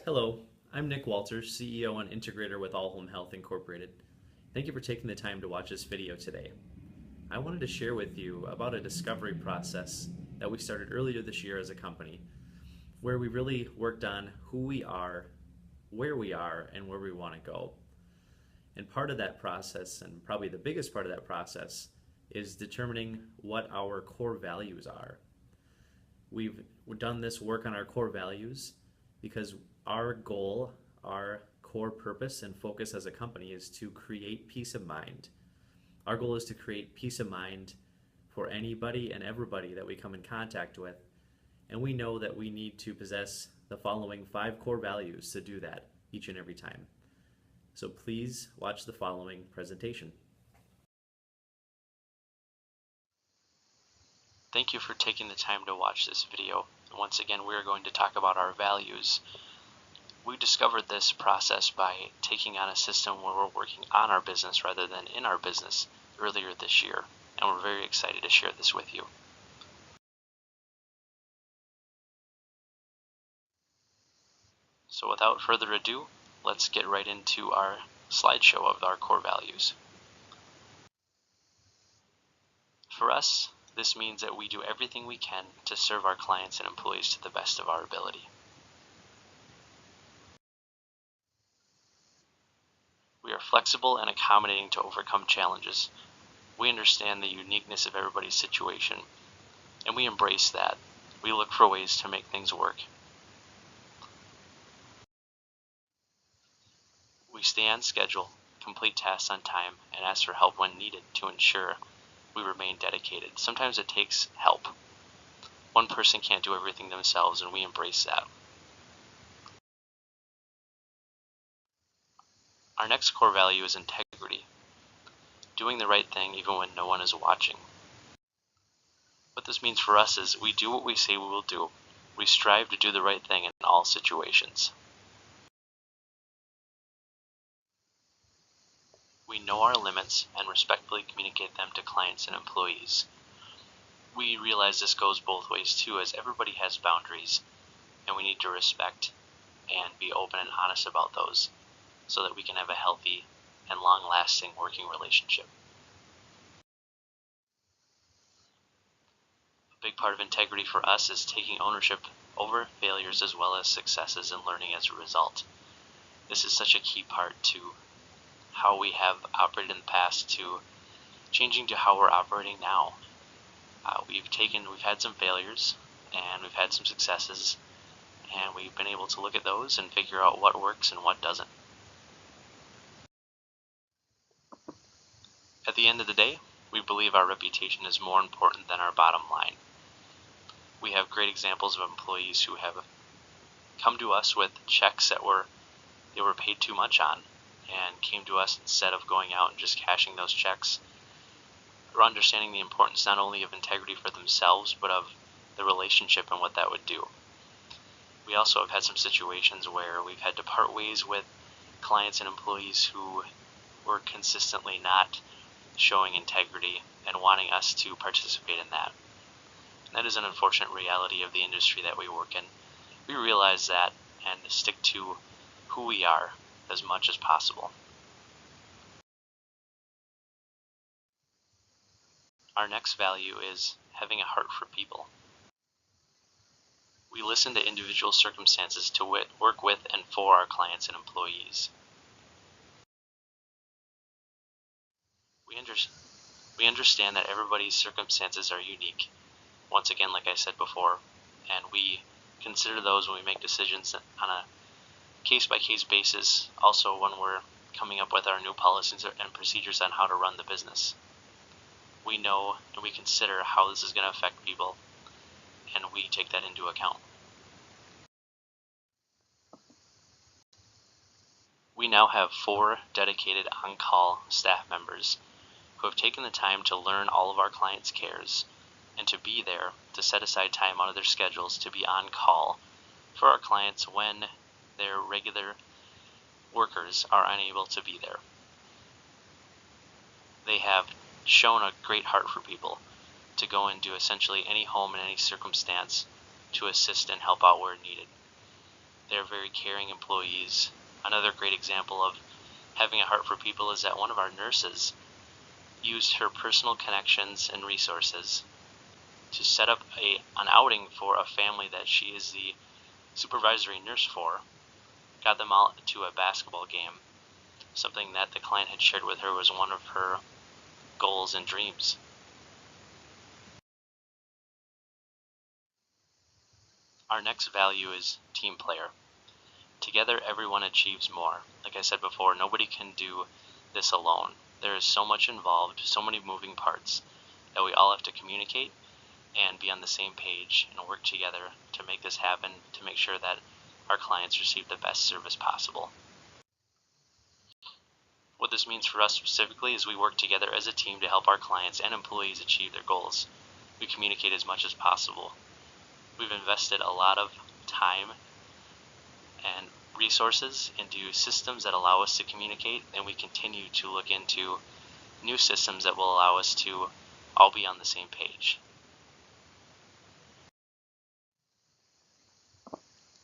Hello, I'm Nick Walters, CEO and integrator with All Home Health Incorporated. Thank you for taking the time to watch this video today. I wanted to share with you about a discovery process that we started earlier this year as a company, where we really worked on who we are, and where we want to go. And part of that process, and probably the biggest part of that process, is determining what our core values are. We've done this work on our core values because our goal, our core purpose and focus as a company is to create peace of mind. Our goal is to create peace of mind for anybody and everybody that we come in contact with. And we know that we need to possess the following 5 core values to do that each and every time. So please watch the following presentation. Thank you for taking the time to watch this video. Once again, we're going to talk about our values. We discovered this process by taking on a system where we're working on our business rather than in our business earlier this year, and we're very excited to share this with you. So without further ado, let's get right into our slideshow of our core values. For us, this means that we do everything we can to serve our clients and employees to the best of our ability. We are flexible and accommodating to overcome challenges. We understand the uniqueness of everybody's situation, and we embrace that. We look for ways to make things work. We stay on schedule, complete tasks on time, and ask for help when needed to ensure we remain dedicated. Sometimes it takes help. One person can't do everything themselves, and we embrace that. Our next core value is integrity, doing the right thing even when no one is watching. What this means for us is we do what we say we will do. We strive to do the right thing in all situations. We know our limits and respectfully communicate them to clients and employees. We realize this goes both ways too, as everybody has boundaries, and we need to respect and be open and honest about those so that we can have a healthy and long-lasting working relationship. A big part of integrity for us is taking ownership over failures as well as successes and learning as a result. This is such a key part to how we have operated in the past to changing to how we're operating now. We've had some failures and we've had some successes, and we've been able to look at those and figure out what works and what doesn't. At the end of the day, we believe our reputation is more important than our bottom line. We have great examples of employees who have come to us with checks that they were paid too much on, and came to us instead of going out and just cashing those checks, or understanding the importance not only of integrity for themselves, but of the relationship and what that would do. We also have had some situations where we've had to part ways with clients and employees who were consistently not showing integrity and wanting us to participate in that. And that is an unfortunate reality of the industry that we work in. We realize that and stick to who we are as much as possible. Our next value is having a heart for people. We listen to individual circumstances to work with and for our clients and employees. We understand that everybody's circumstances are unique, once again, like I said before, and we consider those when we make decisions on a case-by-case basis, also when we're coming up with our new policies and procedures on how to run the business. We know and we consider how this is going to affect people, and we take that into account. We now have 4 dedicated on-call staff members who have taken the time to learn all of our clients' cares and to be there, to set aside time out of their schedules to be on call for our clients when their regular workers are unable to be there. They have shown a great heart for people to go into essentially any home in any circumstance to assist and help out where needed. They're very caring employees. Another great example of having a heart for people is that one of our nurses used her personal connections and resources to set up an outing for a family that she is the supervisory nurse for, got them all to a basketball game, something that the client had shared with her was one of her goals and dreams. Our next value is team player. Together, everyone achieves more. Like I said before, nobody can do this alone. There is so much involved, so many moving parts, that we all have to communicate and be on the same page and work together to make this happen, to make sure that our clients receive the best service possible. What this means for us specifically is we work together as a team to help our clients and employees achieve their goals. We communicate as much as possible. We've invested a lot of time and resources into systems that allow us to communicate, and we continue to look into new systems that will allow us to all be on the same page.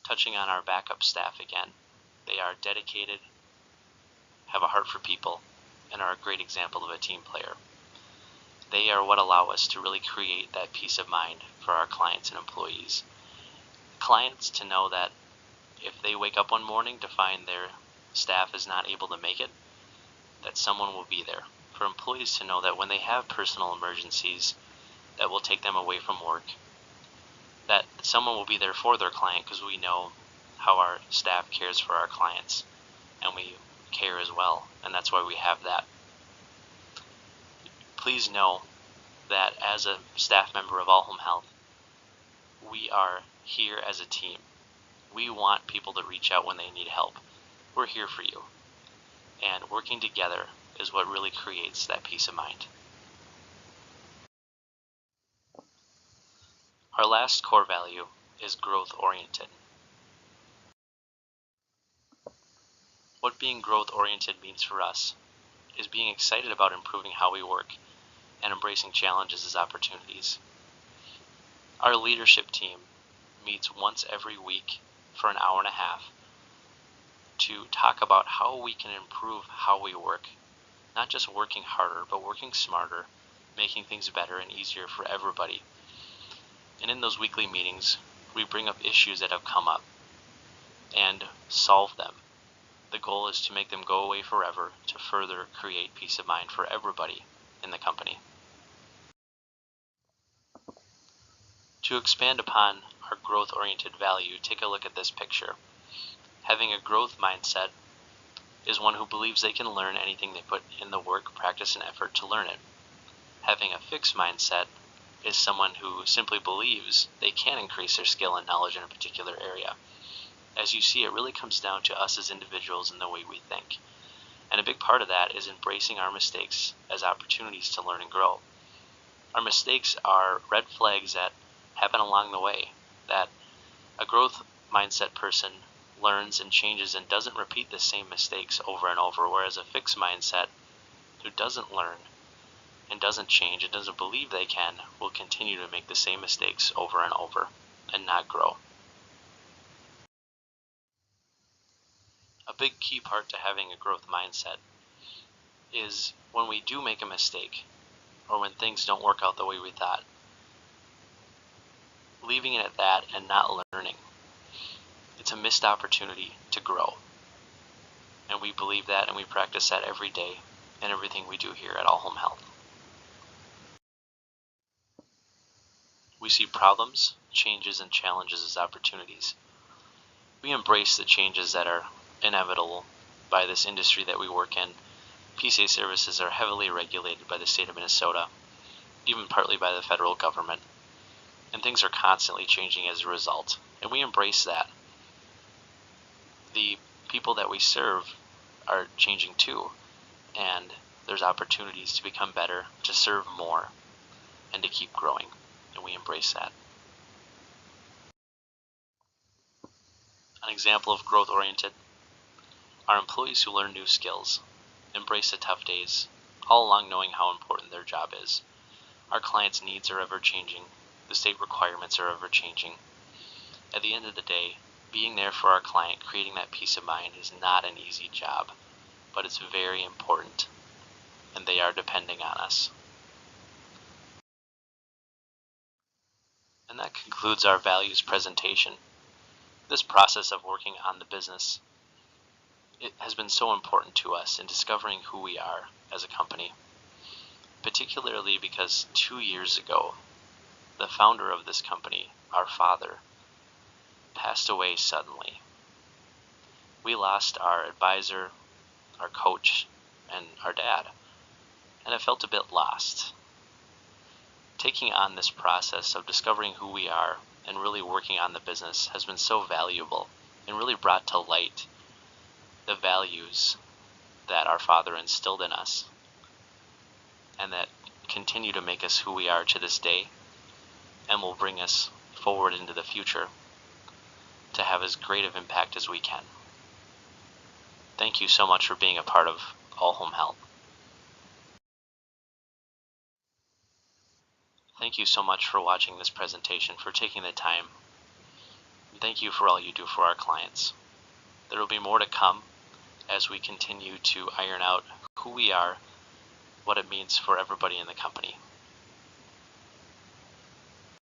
Touching on our backup staff again, they are dedicated, have a heart for people, and are a great example of a team player. They are what allow us to really create that peace of mind for our clients and employees. Clients to know that if they wake up one morning to find their staff is not able to make it, that someone will be there. For employees to know that when they have personal emergencies that will take them away from work, that someone will be there for their client, because we know how our staff cares for our clients, and we care as well, and that's why we have that. Please know that as a staff member of All Home Health, we are here as a team. We want people to reach out when they need help. We're here for you. And working together is what really creates that peace of mind. Our last core value is growth-oriented. What being growth-oriented means for us is being excited about improving how we work and embracing challenges as opportunities. Our leadership team meets once every week for an hour and a half to talk about how we can improve how we work. Not just working harder, but working smarter, making things better and easier for everybody. And in those weekly meetings, we bring up issues that have come up and solve them. The goal is to make them go away forever, to further create peace of mind for everybody in the company. To expand upon our growth-oriented value, take a look at this picture. Having a growth mindset is one who believes they can learn anything they put in the work, practice, and effort to learn it. Having a fixed mindset is someone who simply believes they can increase their skill and knowledge in a particular area. As you see, it really comes down to us as individuals and the way we think. And a big part of that is embracing our mistakes as opportunities to learn and grow. Our mistakes are red flags that happen along the way, that a growth mindset person learns and changes and doesn't repeat the same mistakes over and over, whereas a fixed mindset who doesn't learn and doesn't change and doesn't believe they can will continue to make the same mistakes over and over and not grow. A big key part to having a growth mindset is when we do make a mistake or when things don't work out the way we thought, leaving it at that and not learning. It's a missed opportunity to grow. And we believe that and we practice that every day in everything we do here at All Home Health. We see problems, changes, and challenges as opportunities. We embrace the changes that are inevitable by this industry that we work in. PCA services are heavily regulated by the state of Minnesota, even partly by the federal government. And things are constantly changing as a result. And we embrace that. The people that we serve are changing too. And there's opportunities to become better, to serve more, and to keep growing. And we embrace that. An example of growth-oriented: our employees who learn new skills, embrace the tough days, all along knowing how important their job is. Our clients' needs are ever changing. The state requirements are ever changing. At the end of the day, Being there for our client, creating that peace of mind is not an easy job, but it's very important, and they are depending on us. And that concludes our values presentation. This process of working on the business, it has been so important to us in discovering who we are as a company, particularly because 2 years ago, the founder of this company, our father, passed away suddenly. We lost our advisor, our coach, and our dad, and I felt a bit lost. Taking on this process of discovering who we are and really working on the business has been so valuable and really brought to light the values that our father instilled in us and that continue to make us who we are to this day and will bring us forward into the future to have as great of impact as we can. Thank you so much for being a part of All Home Health. Thank you so much for watching this presentation, for taking the time. And thank you for all you do for our clients. There will be more to come as we continue to iron out who we are, what it means for everybody in the company.